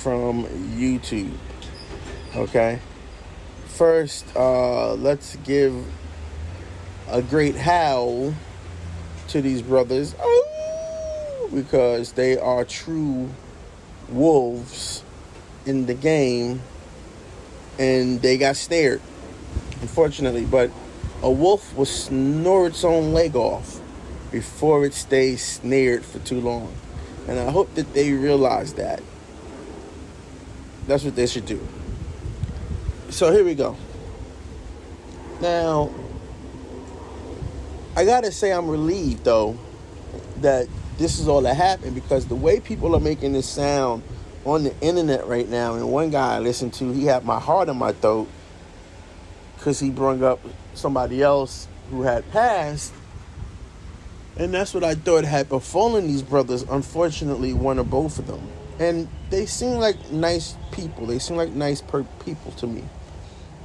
from YouTube. Okay. First, let's give a great howl to these brothers. Oh, because they are true wolves in the game and they got snared, unfortunately. But a wolf will snore its own leg off before it stays snared for too long. And I hope that they realize that. That's what they should do. So here we go. Now, I gotta say I'm relieved though that this is all that happened, because the way people are making this sound on the internet right now, and one guy I listened to, he had my heart in my throat because he brought up somebody else who had passed, and that's what I thought had befallen these brothers. Unfortunately, one or both of them. And they seem like nice people. They seem like nice people to me.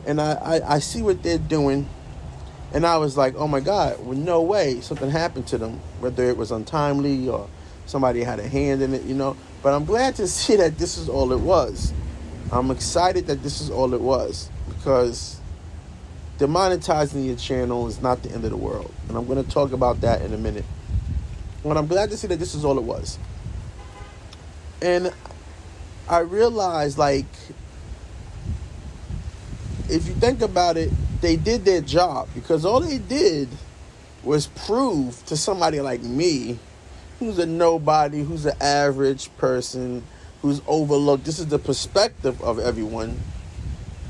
And I see what they're doing. And I was like, oh my God, well, no way something happened to them, whether it was untimely or somebody had a hand in it. But I'm glad to see that this is all it was. I'm excited that this is all it was, because demonetizing your channel is not the end of the world. And I'm going to talk about that in a minute. But I'm glad to see that this is all it was. And I realized, like, if you think about it, they did their job, because all they did was prove to somebody like me, who's a nobody, who's an average person, who's overlooked. This is the perspective of everyone.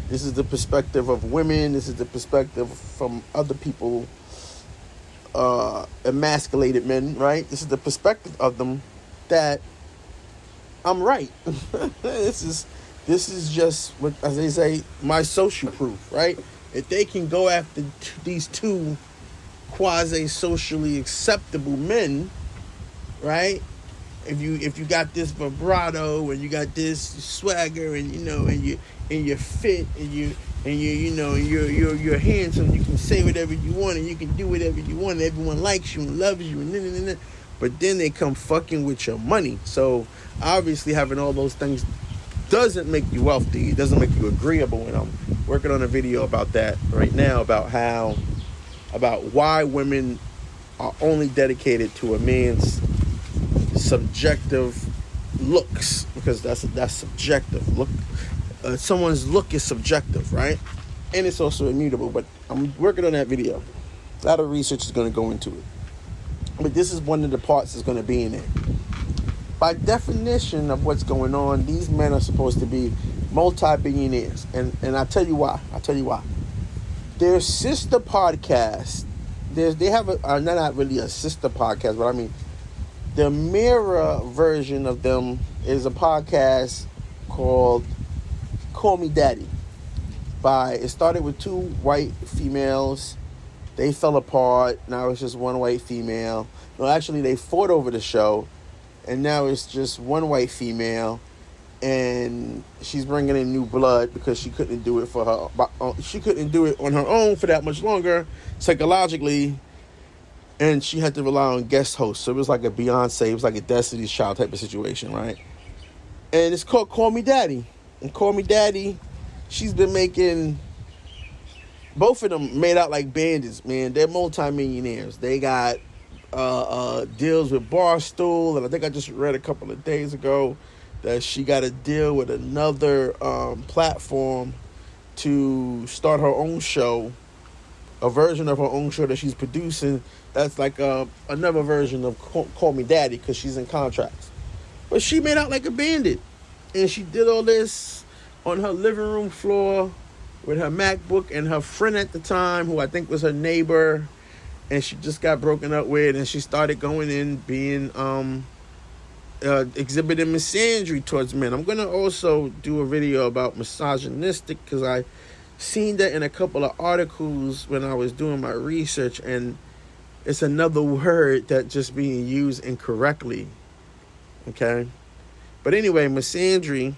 This is the perspective of women. This is the perspective from other people, emasculated men, right? This is the perspective of them that I'm right. This is just what, as they say, my social proof, right? If they can go after these two quasi-socially acceptable men, right? If you got this vibrato and you got this swagger, and you're fit, and you're handsome, you can say whatever you want and you can do whatever you want, and everyone likes you and loves you, and but then they come fucking with your money. So obviously having all those things doesn't make you wealthy. It doesn't make you agreeable. And I'm working on a video about that right now, about why women are only dedicated to a man's subjective looks, because that's subjective. Someone's look is subjective, right? And it's also immutable. But I'm working on that video. A lot of research is going to go into it. But this is one of the parts that's going to be in it. By definition of what's going on, these men are supposed to be multi-billionaires. And I'll tell you why. Their sister podcast, they have not really a sister podcast, but I mean, the mirror version of them is a podcast called Call Me Daddy. It started with two white females. They fell apart. Now it's just one white female. No, actually, they fought over the show. And now it's just one white female, and she's bringing in new blood because she couldn't do it she couldn't do it on her own for that much longer psychologically, and she had to rely on guest hosts. So it was like a Beyonce, it was like a Destiny's Child type of situation, right? And it's called Call Me Daddy. And Call Me Daddy, she's been making, both of them made out like bandits, man. They're multimillionaires. They got deals with Barstool, and I think I just read a couple of days ago that she got a deal with another platform to start her own show, a version of her own show that she's producing. That's like another version of Call Me Daddy, because she's in contracts. But she made out like a bandit, and she did all this on her living room floor with her MacBook and her friend at the time, who I think was her neighbor. And she just got broken up with, and she started going in being exhibiting misandry towards men. I'm going to also do a video about misogynistic, because I seen that in a couple of articles when I was doing my research, and it's another word that just being used incorrectly. Okay? But anyway, misandry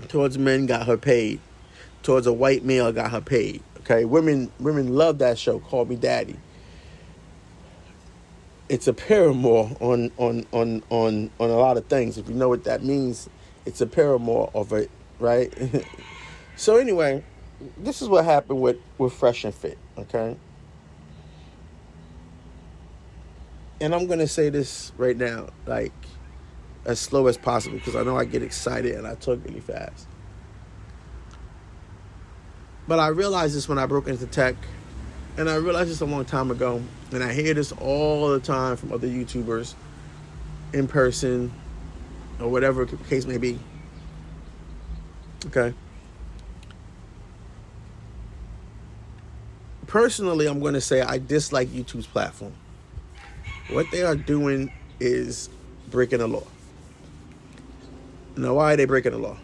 towards men got her paid. Towards a white male got her paid. Okay? Women love that show, Call Me Daddy. It's a paramour on a lot of things. If you know what that means It's a paramour of it, right? So anyway, this is what happened with Fresh and Fit, okay? And I'm going to say this right now, like, as slow as possible, because I know I get excited and I talk really fast. But I realized this when I broke into tech, and I realized this a long time ago, and I hear this all the time from other YouTubers, in person, or whatever the case may be. Okay? Personally, I'm going to say I dislike YouTube's platform. What they are doing is breaking the law. Now, why are they breaking the law?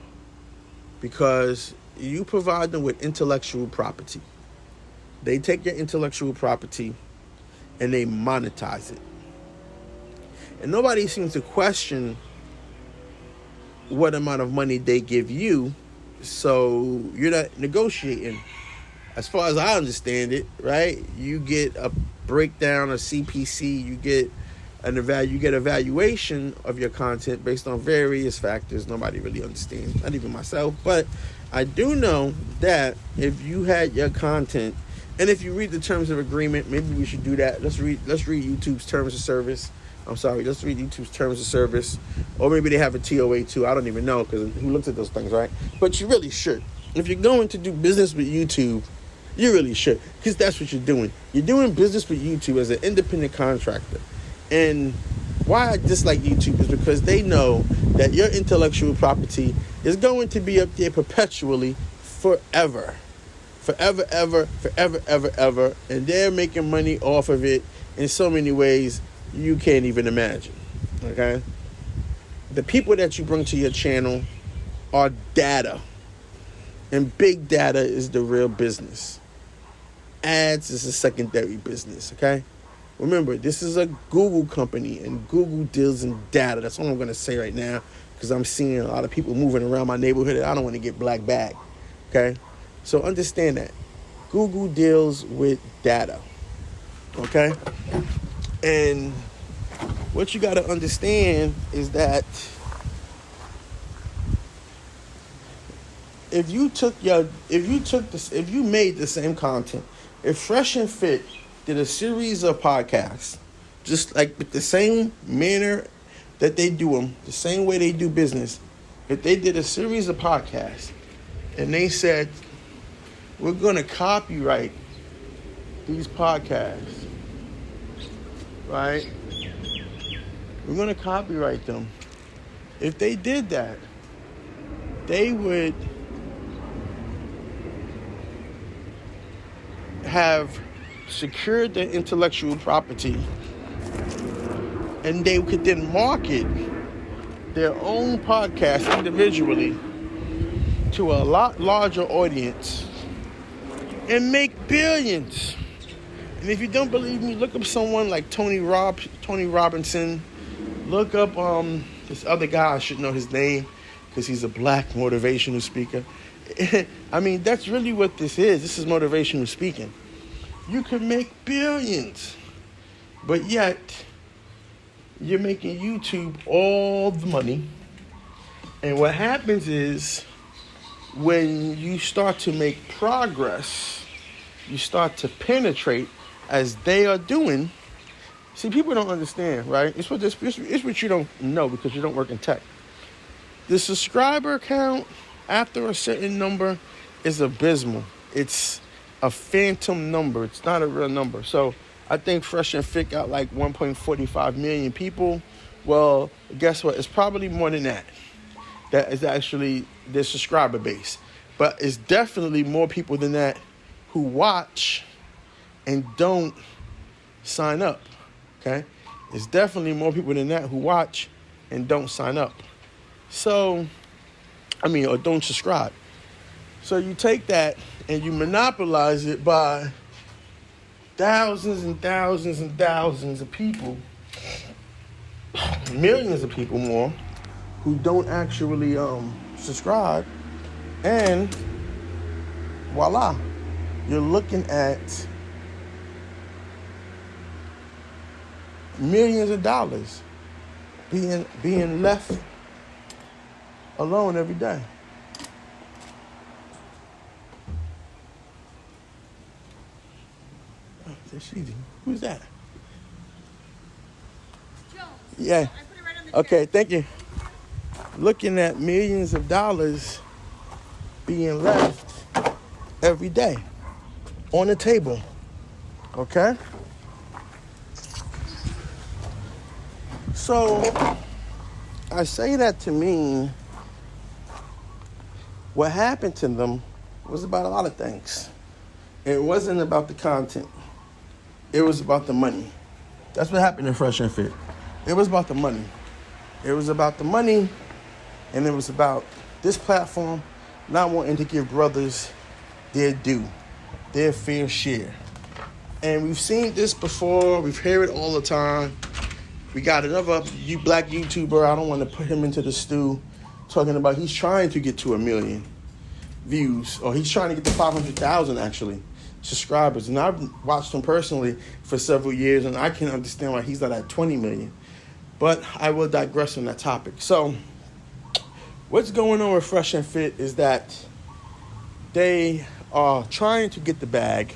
Because you provide them with intellectual property. They take your intellectual property and they monetize it. And nobody seems to question what amount of money they give you, so you're not negotiating. As far as I understand it, right? You get a breakdown of CPC, you get evaluation of your content based on various factors. Nobody really understands, not even myself. But I do know that if you had your content, and if you read the terms of agreement, maybe we should do that. Let's read YouTube's terms of service. Let's read YouTube's terms of service. Or maybe they have a TOA too. I don't even know, because who looks at those things, right? But you really should. If you're going to do business with YouTube, you really should, because that's what you're doing. You're doing business with YouTube as an independent contractor. And why I dislike YouTube is because they know that your intellectual property is going to be up there perpetually forever. Forever, ever. And they're making money off of it in so many ways you can't even imagine. Okay? The people that you bring to your channel are data. And big data is the real business. Ads is a secondary business, okay? Remember, this is a Google company, and Google deals in data. That's all I'm going to say right now, because I'm seeing a lot of people moving around my neighborhood, and I don't want to get black bag, okay? So understand that. Google deals with data, okay? And what you got to understand is that if you made the same content, if Fresh and Fit did a series of podcasts, just like with the same manner that they do them, the same way they do business, if they did a series of podcasts and they said, we're going to copyright these podcasts, right? We're going to copyright them. If they did that, they would have secured their intellectual property, and they could then market their own podcast individually to a lot larger audience and make billions. And if you don't believe me, look up someone like Tony Robinson. Look up this other guy, I should know his name because he's a black motivational speaker. I mean, that's really what this is. This is motivational speaking. You can make billions, but yet you're making YouTube all the money. And what happens is when you start to make progress, you start to penetrate as they are doing. See, people don't understand, right? It's what you don't know because you don't work in tech. The subscriber count after a certain number is abysmal. It's a phantom number. It's not a real number. So I think Fresh and Fit got like 1.45 million people. Well, guess what? It's probably more than that. That is actually their subscriber base. But it's definitely more people than that who watch and don't sign up. Okay? It's definitely more people than that who watch and don't sign up. So, or don't subscribe. So you take that and you monopolize it by thousands and thousands and thousands of people, millions of people more, who don't actually subscribe, and voila, you're looking at millions of dollars being left alone every day. Oh, there's Sheezy. Who's that? Jones. Yeah. I put it right on the Okay, chair. thank you. Looking at millions of dollars being left every day on the table. Okay? So I say that to mean what happened to them was about a lot of things. It wasn't about the content. It was about the money. That's what happened in Fresh and Fit. It was about the money. It was about the money, and it was about this platform not wanting to give brothers their due, their fair share. And we've seen this before. We've heard it all the time. We got another black YouTuber. I don't want to put him into the stew. Talking about he's trying to get to 1 million views, or he's trying to get to 500,000 actually subscribers. And I've watched him personally for several years, and I can understand why he's not at 20 million. But I will digress on that topic. So what's going on with Fresh and Fit is that they are trying to get the bag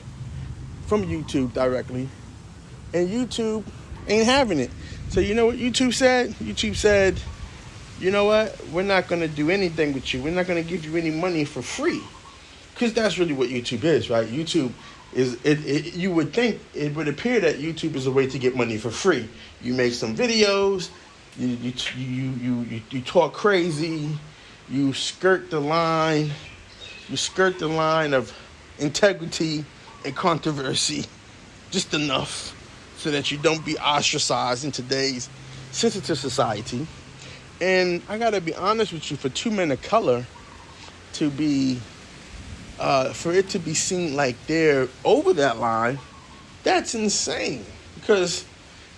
from YouTube directly, and YouTube ain't having it. So you know what YouTube said? YouTube said, you know what? We're not going to do anything with you. We're not going to give you any money for free. Because that's really what YouTube is, right? YouTube is, you would think, it would appear that YouTube is a way to get money for free. You make some videos, you talk crazy, you skirt the line of integrity and controversy just enough so that you don't be ostracized in today's sensitive society. And I gotta be honest with you, for two men of color to be, for it to be seen like they're over that line, that's insane. Because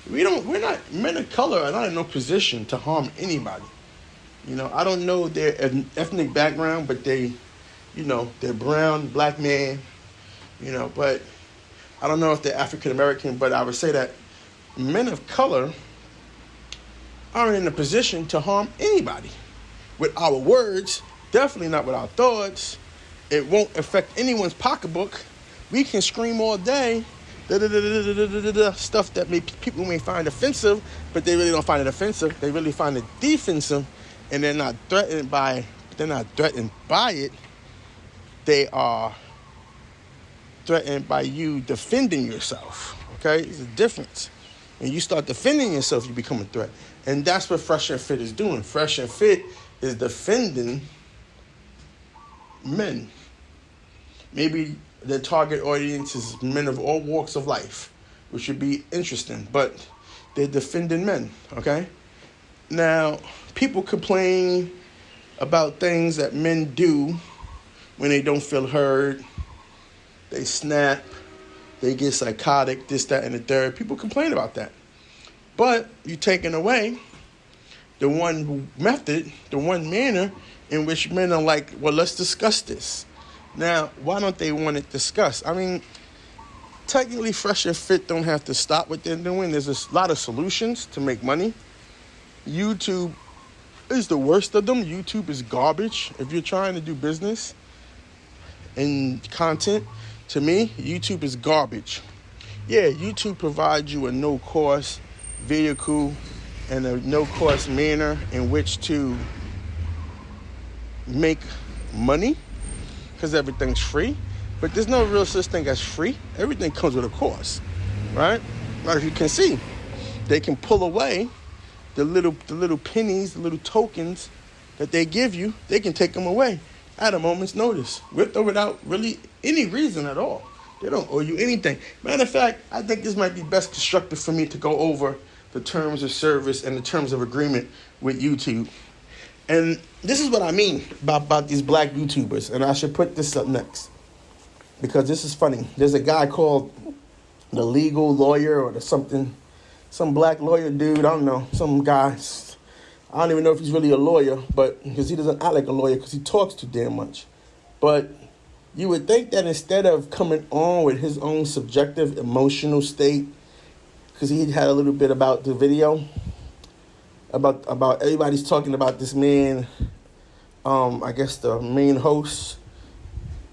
we're not, men of color are not in no position to harm anybody. You know, I don't know their ethnic background, but they're brown, black man, but I don't know if they're African American, but I would say that men of color aren't in a position to harm anybody with our words, definitely not with our thoughts. It won't affect anyone's pocketbook. We can scream all day, stuff that people may find offensive, but they really don't find it offensive. They really find it defensive, and they're not threatened by it. They are threatened by you defending yourself. Okay, there's a difference. When you start defending yourself, you become a threat. And that's what Fresh and Fit is doing. Fresh and Fit is defending men. Maybe the target audience is men of all walks of life, which would be interesting. But they're defending men, okay? Now, people complain about things that men do when they don't feel heard. They snap. They get psychotic, this, that, and the third. People complain about that. But you're taking away the one method, the one manner in which men are like, well, let's discuss this. Now, why don't they want it discussed? I mean, technically, Fresh and Fit don't have to stop what they're doing. There's a lot of solutions to make money. YouTube is the worst of them. YouTube is garbage. If you're trying to do business and content, to me, YouTube is garbage. Yeah, YouTube provides you a no-cost vehicle and a no-cost manner in which to make money because everything's free. But there's no real such thing as free. Everything comes with a cost, right? Like you can see, they can pull away the little pennies, the little tokens that they give you. They can take them away at a moment's notice, with or without really any reason at all. They don't owe you anything. Matter of fact, I think this might be best constructed for me to go over the terms of service and the terms of agreement with YouTube. And this is what I mean about these black YouTubers. And I should put this up next, because this is funny. There's a guy called the Legal Lawyer or something, some black lawyer dude, I don't know, some guy. I don't even know if he's really a lawyer, but because he doesn't act like a lawyer because he talks too damn much. But you would think that instead of coming on with his own subjective emotional state, because he had a little bit about the video, about everybody's talking about this man I guess the main host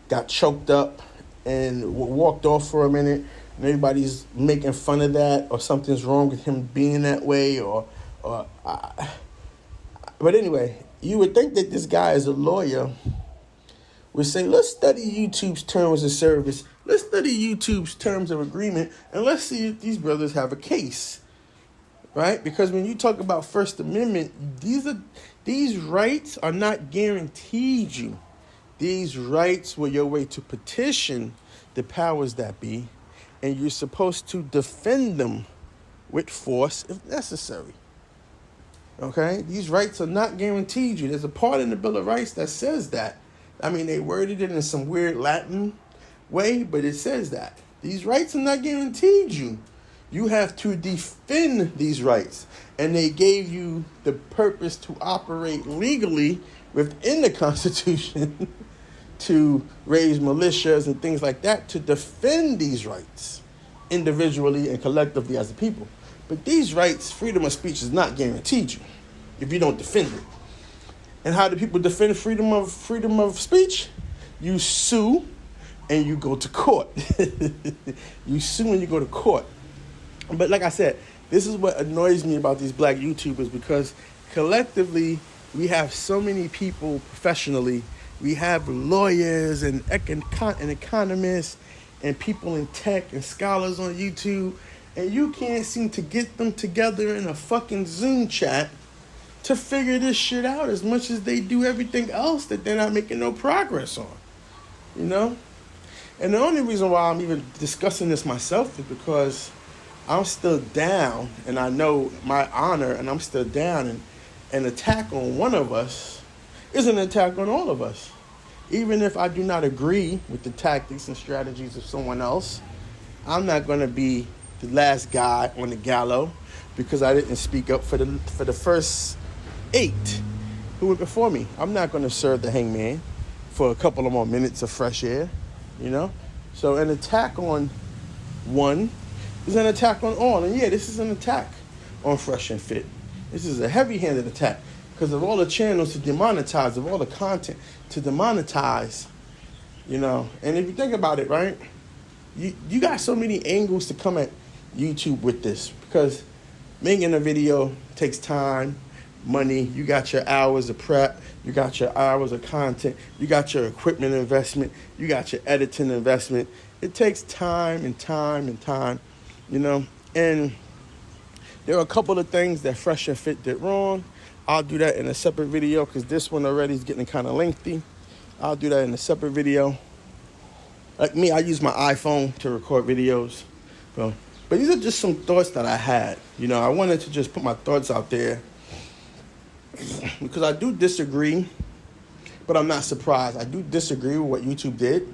got choked up and walked off for a minute, and everybody's making fun of that, or something's wrong with him being that way, but anyway, you would think that this guy as a lawyer would say, let's study YouTube's terms of service, let's study YouTube's terms of agreement, and let's see if these brothers have a case, right? Because when you talk about First Amendment, these rights are not guaranteed you. These rights were your way to petition the powers that be, and you're supposed to defend them with force if necessary. Okay? These rights are not guaranteed you. There's a part in the Bill of Rights that says that. I mean, they worded it in some weird Latin way, but it says that. These rights are not guaranteed you. You have to defend these rights. And they gave you the purpose to operate legally within the Constitution to raise militias and things like that to defend these rights individually and collectively as a people. But these rights, freedom of speech is not guaranteed you if you don't defend it. And how do people defend freedom of speech? You sue and you go to court. You sue and you go to court. But like I said, this is what annoys me about these black YouTubers, because collectively we have so many people professionally. We have lawyers and economists and people in tech and scholars on YouTube, and you can't seem to get them together in a fucking Zoom chat to figure this shit out as much as they do everything else that they're not making no progress on, you know? And the only reason why I'm even discussing this myself is because I'm still down, and I know my honor, and I'm still down, and an attack on one of us is an attack on all of us. Even if I do not agree with the tactics and strategies of someone else, I'm not going to be the last guy on the gallows because I didn't speak up for the first 8 who were before me. I'm not going to serve the hangman for a couple of more minutes of fresh air, you know? So an attack on one is an attack on all. And yeah, this is an attack on Fresh and Fit. This is a heavy-handed attack because of all the channels to demonetize, of all the content to demonetize, you know. And if you think about it, right, you got so many angles to come at YouTube with this, because making a video takes time, money. You got your hours of prep, you got your hours of content, you got your equipment investment, you got your editing investment. It takes time and time and time, you know. And there are a couple of things that Fresh and Fit did wrong. I'll do that in a separate video because this one already is getting kind of lengthy. I'll do that in a separate video. Like me, I use my iPhone to record videos. But these are just some thoughts that I had. You know, I wanted to just put my thoughts out there because I do disagree, but I'm not surprised. I do disagree with what YouTube did,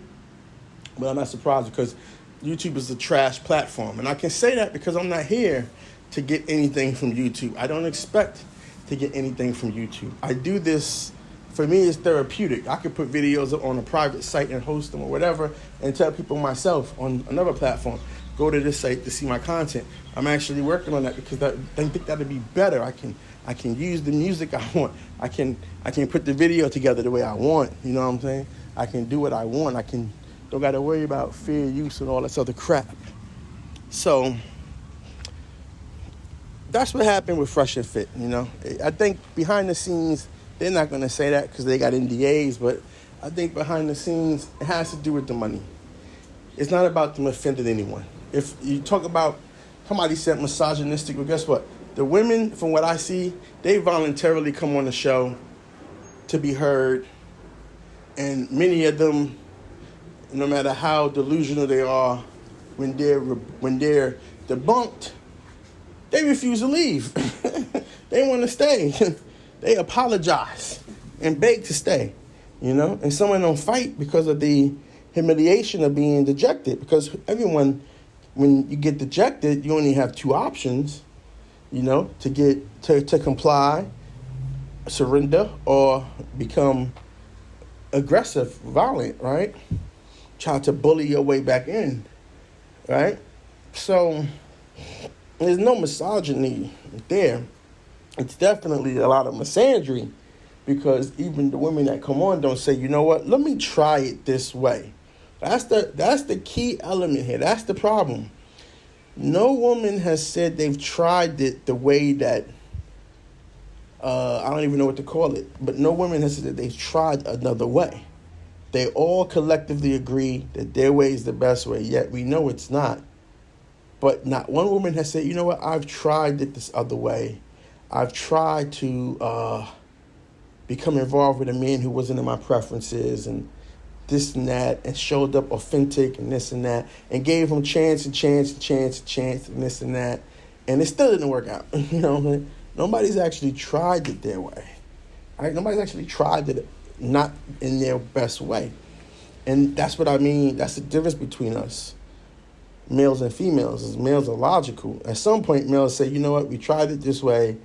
but I'm not surprised because YouTube is a trash platform. And I can say that because I'm not here to get anything from YouTube. I don't expect to get anything from YouTube. I do this, for me, it's therapeutic. I could put videos up on a private site and host them or whatever and tell people myself on another platform, go to this site to see my content. I'm actually working on that because I think that would be better. I can use the music I want. I can put the video together the way I want. You know what I'm saying? I can do what I want. Don't got to worry about fair use and all this other crap. So that's what happened with Fresh and Fit, you know. I think behind the scenes, they're not going to say that because they got NDAs, but I think behind the scenes, it has to do with the money. It's not about them offending anyone. If you talk about, somebody said misogynistic, well, guess what? The women, from what I see, they voluntarily come on the show to be heard, and many of them, no matter how delusional they are, when they're debunked, they refuse to leave. They want to stay. They apologize and beg to stay, you know? And someone don't fight because of the humiliation of being dejected. Because everyone, when you get dejected, you only have 2 options, you know, to comply, surrender, or become aggressive, violent, right? Try to bully your way back in, right? So there's no misogyny there. It's definitely a lot of misandry because even the women that come on don't say, you know what, let me try it this way. That's the key element here. That's the problem. No woman has said they've tried it the way that, I don't even know what to call it, but no woman has said that they've tried another way. They all collectively agree that their way is the best way, yet we know it's not. But not one woman has said, you know what, I've tried it this other way. I've tried to become involved with a man who wasn't in my preferences and this and that, and showed up authentic and this and that, and gave him chance and this and that, and it still didn't work out. You know, nobody's actually tried it their way. Right? Nobody's actually tried it not in their best way. And that's what I mean. That's the difference between us, males and females, is males are logical. At some point, males say, you know what, we tried it this way,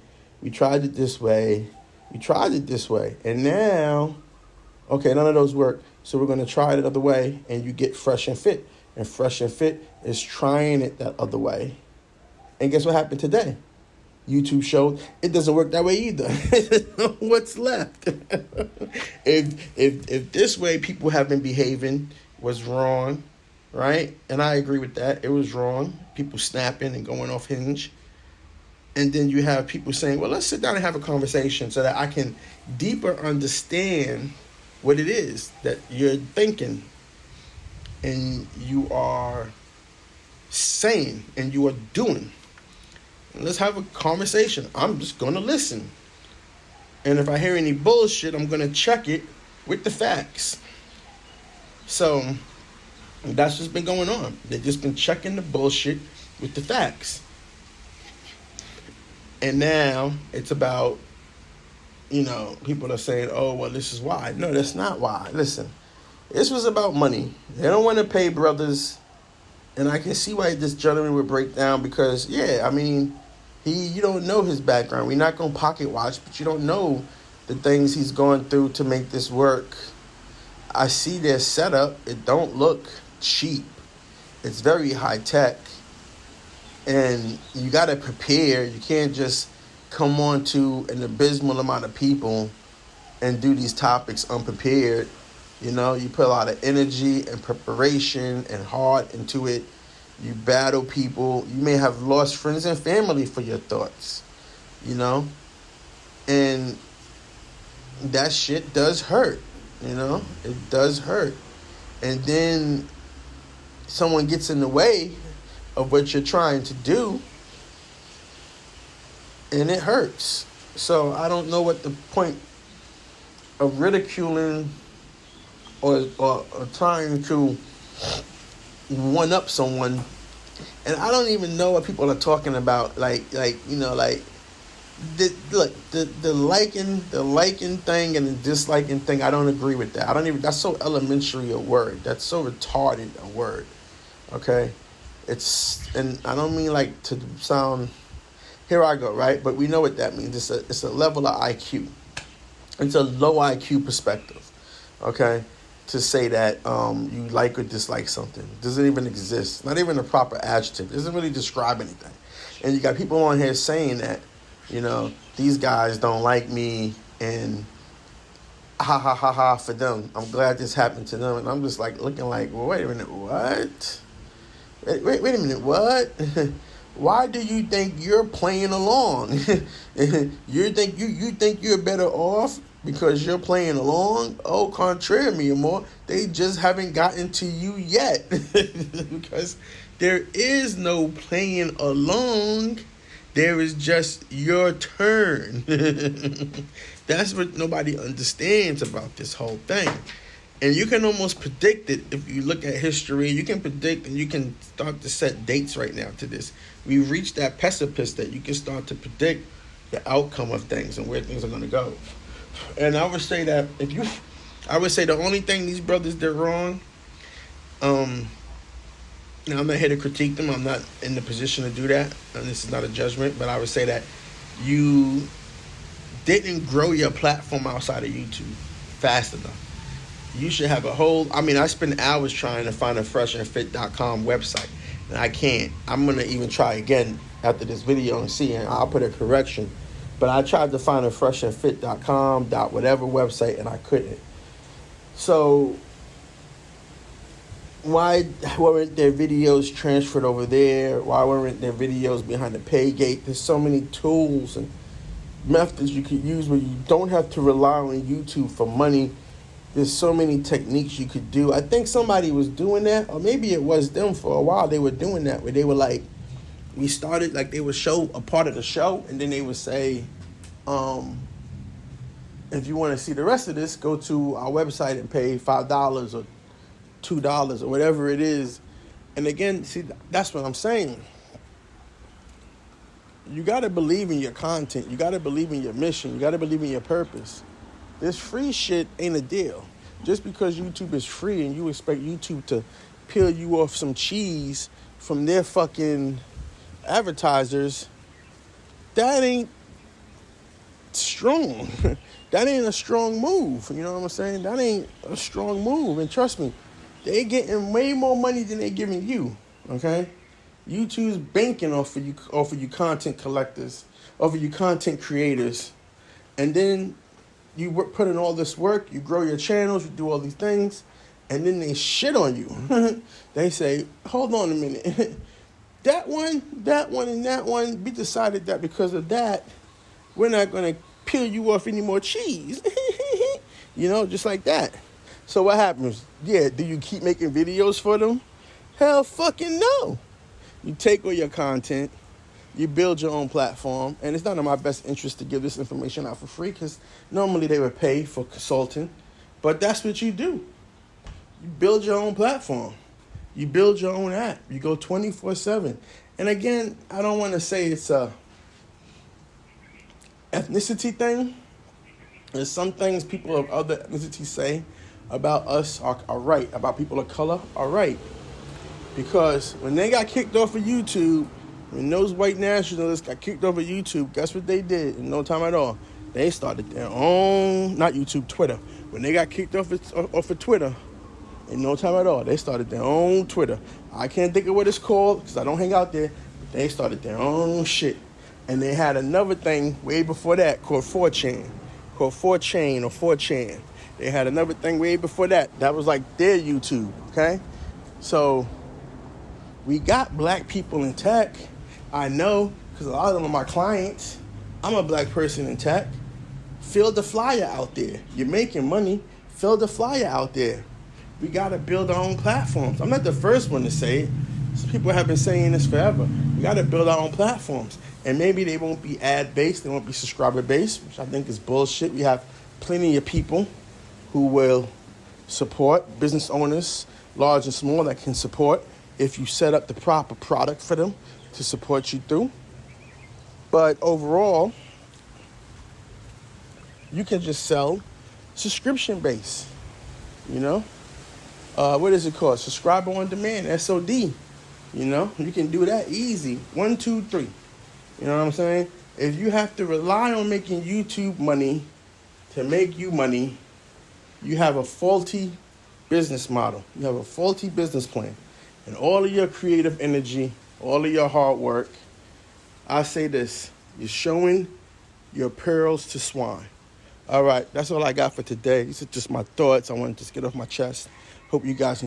we tried it this way, we tried it this way, and now, okay, none of those work, so we're going to try it another way, and you get Fresh and Fit. And Fresh and Fit is trying it that other way. And guess what happened today? YouTube showed it doesn't work that way either. What's left? If this way people have been behaving was wrong, right? And I agree with that. It was wrong. People snapping and going off hinge. And then you have people saying, well, let's sit down and have a conversation so that I can deeper understand what it is that you're thinking and you are saying and you are doing. And let's have a conversation. I'm just going to listen. And if I hear any bullshit, I'm going to check it with the facts. So that's what's been going on. They've just been checking the bullshit with the facts. And now it's about, you know, people are saying, oh, well, this is why. No, that's not why. Listen, this was about money. They don't want to pay brothers. And I can see why this gentleman would break down because, yeah, I mean, you don't know his background. We're not going to pocket watch, but you don't know the things he's going through to make this work. I see their setup. It don't look cheap. It's very high tech. And you got to prepare. You can't just come on to an abysmal amount of people and do these topics unprepared. You know, you put a lot of energy and preparation and heart into it. You battle people. You may have lost friends and family for your thoughts, you know? And that shit does hurt, you know? It does hurt. And then someone gets in the way of what you're trying to do, and it hurts. So I don't know what the point of ridiculing or trying to one-up someone. And I don't even know what people are talking about. Like you know, like the liking thing and the disliking thing. I don't agree with that. That's so elementary a word. That's so retarded a word. Okay, and I don't mean like to sound. Here I go, right? But we know what that means. It's a level of IQ. It's a low IQ perspective. Okay. To say that you like or dislike something. It doesn't even exist. Not even a proper adjective. It doesn't really describe anything. And you got people on here saying that, you know, these guys don't like me and ha ha ha ha for them. I'm glad this happened to them. And I'm just like looking like, well, wait a minute, what? Wait a minute, what? Why do you think you're playing along? you think you're better off because you're playing along? Oh, contraire, mi amor. They just haven't gotten to you yet. Because there is no playing along. There is just your turn. That's what nobody understands about this whole thing. And you can almost predict it if you look at history. You can predict and you can start to set dates right now to this. We've reached that precipice that you can start to predict the outcome of things and where things are going to go. And I would say that the only thing these brothers did wrong, now I'm not here to critique them. I'm not in the position to do that. And this is not a judgment, but I would say that you didn't grow your platform outside of YouTube fast enough. You should have I spend hours trying to find a freshandfit.com website, and I can't. I'm going to even try again after this video and see, and I'll put a correction But I tried to find a freshandfit.com, whatever website, and I couldn't. So why weren't their videos transferred over there? Why weren't their videos behind the pay gate? There's so many tools and methods you could use where you don't have to rely on YouTube for money. There's so many techniques you could do. I think somebody was doing that, or maybe it was them for a while. They were doing that where they were like, we started, like they would show a part of the show and then they would say, if you want to see the rest of this, go to our website and pay $5 or $2 or whatever it is. And again, see, that's what I'm saying. You got to believe in your content. You got to believe in your mission. You got to believe in your purpose. This free shit ain't a deal. Just because YouTube is free and you expect YouTube to peel you off some cheese from their fucking advertisers, that ain't strong. That ain't a strong move. You know what I'm saying? That ain't a strong move. And trust me, they getting way more money than they giving you. Okay? YouTube's banking off of you content collectors, off of you content creators. And then you put in all this work, you grow your channels, you do all these things, and then they shit on you. They say, hold on a minute. that one, and that one, we decided that because of that, we're not going to peel you off any more cheese. You know, just like that. So what happens? Yeah, do you keep making videos for them? Hell fucking no. You take all your content, you build your own platform, and it's not in my best interest to give this information out for free because normally they would pay for consulting, but that's what you do. You build your own platform. You build your own app. You go 24/7. And again, I don't want to say it's a ethnicity thing. There's some things people of other ethnicities say about us are right, about people of color are right. Because when they got kicked off of YouTube, when those white nationalists got kicked off of YouTube, guess what they did in no time at all? They started their own, not YouTube, Twitter. When they got kicked off of Twitter, in no time at all, they started their own Twitter. I can't think of what it's called because I don't hang out there. But they started their own shit. And they had another thing way before that called 4chan. Called 4chan or 4chan. They had another thing way before that. That was like their YouTube, okay? So we got black people in tech. I know, because a lot of them are my clients. I'm a black person in tech. Fill the flyer out there. You're making money. Fill the flyer out there. We got to build our own platforms. I'm not the first one to say it. Some people have been saying this forever. We got to build our own platforms. And maybe they won't be ad-based. They won't be subscriber-based, which I think is bullshit. We have plenty of people who will support, business owners, large and small, that can support if you set up the proper product for them to support you through. But overall, you can just sell subscription-based, you know? What is it called? Subscriber on demand, SOD. You know, you can do that easy. 1, 2, 3. You know what I'm saying? If you have to rely on making YouTube money to make you money, you have a faulty business model. You have a faulty business plan. And all of your creative energy, all of your hard work, I say this, you're showing your pearls to swine. All right, that's all I got for today. These are just my thoughts. I wanted to just get off my chest. Hope you guys